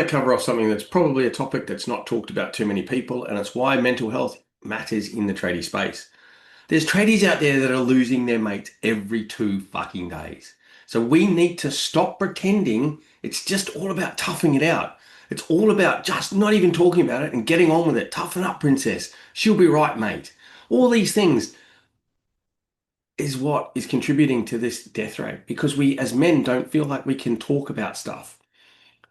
to cover off something that's probably a topic that's not talked about too many people, and it's why mental health matters in the tradie space. There's tradies out there that are losing their mates every 2 fucking days. So we need to stop pretending it's just all about toughing it out. It's all about just not even talking about it and getting on with it. Toughen up, princess. She'll be right, mate. All these things is what is contributing to this death rate because we as men don't feel like we can talk about stuff.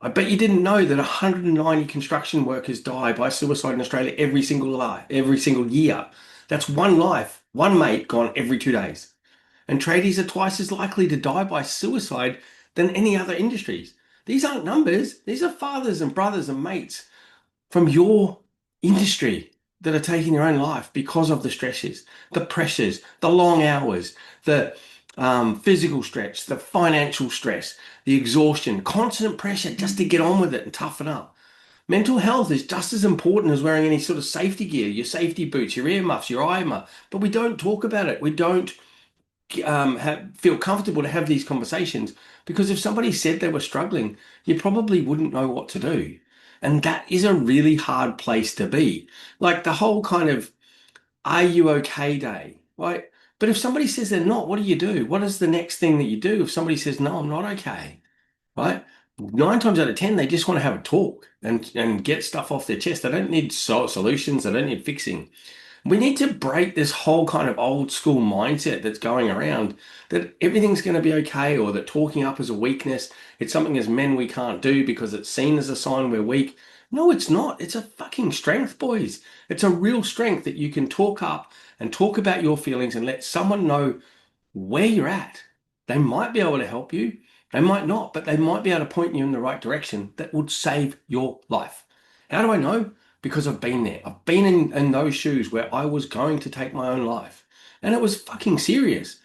I bet you didn't know that 190 construction workers die by suicide in Australia every single year. That's one life, one mate gone every 2 days. And tradies are twice as likely to die by suicide than any other industries. These aren't numbers. These are fathers and brothers and mates from your industry that are taking their own life because of the stresses, the pressures, the long hours, the physical stretch, the financial stress, the exhaustion, constant pressure just to get on with it and toughen up. Mental health is just as important as wearing any sort of safety gear, your safety boots, your earmuffs, your eye armor, but we don't talk about it. We don't feel comfortable to have these conversations because if somebody said they were struggling, you probably wouldn't know what to do. And that is a really hard place to be. Like the whole kind of, are you okay day, right? But if somebody says they're not, what do you do? What is the next thing that you do if somebody says, no, I'm not okay, right? 9 times out of 10, they just want to have a talk and get stuff off their chest. They don't need solutions. They don't need fixing. We need to break this whole kind of old school mindset that's going around that everything's going to be okay or that talking up is a weakness. It's something as men we can't do because it's seen as a sign we're weak. No, it's not. It's a fucking strength, boys. It's a real strength that you can talk up and talk about your feelings and let someone know where you're at. They might be able to help you. They might not, but they might be able to point you in the right direction that would save your life. How do I know? Because I've been there. I've been in those shoes where I was going to take my own life. And it was fucking serious.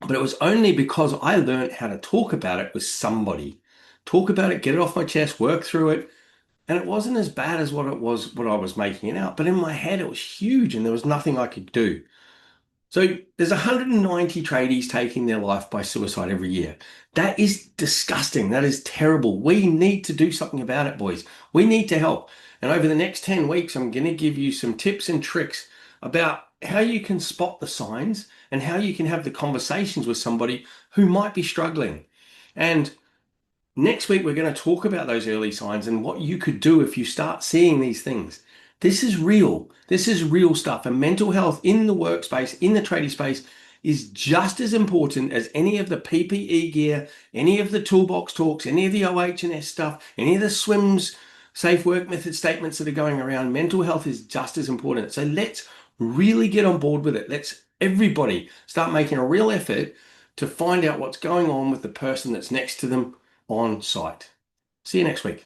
But it was only because I learned how to talk about it with somebody. Talk about it, get it off my chest, work through it. And it wasn't as bad as what it was, what I was making it out. But in my head, it was huge and there was nothing I could do. So there's 190 tradies taking their life by suicide every year. That is disgusting. That is terrible. We need to do something about it, boys. We need to help. And over the next 10 weeks, I'm going to give you some tips and tricks about how you can spot the signs and how you can have the conversations with somebody who might be struggling. And next week, we're going to talk about those early signs and what you could do if you start seeing these things. This is real. This is real stuff. And mental health in the workspace, in the tradie space, is just as important as any of the PPE gear, any of the toolbox talks, any of the OH&S stuff, any of the swims, safe work method statements that are going around. Mental health is just as important. So let's really get on board with it. Let's everybody start making a real effort to find out what's going on with the person that's next to them on site. See you next week.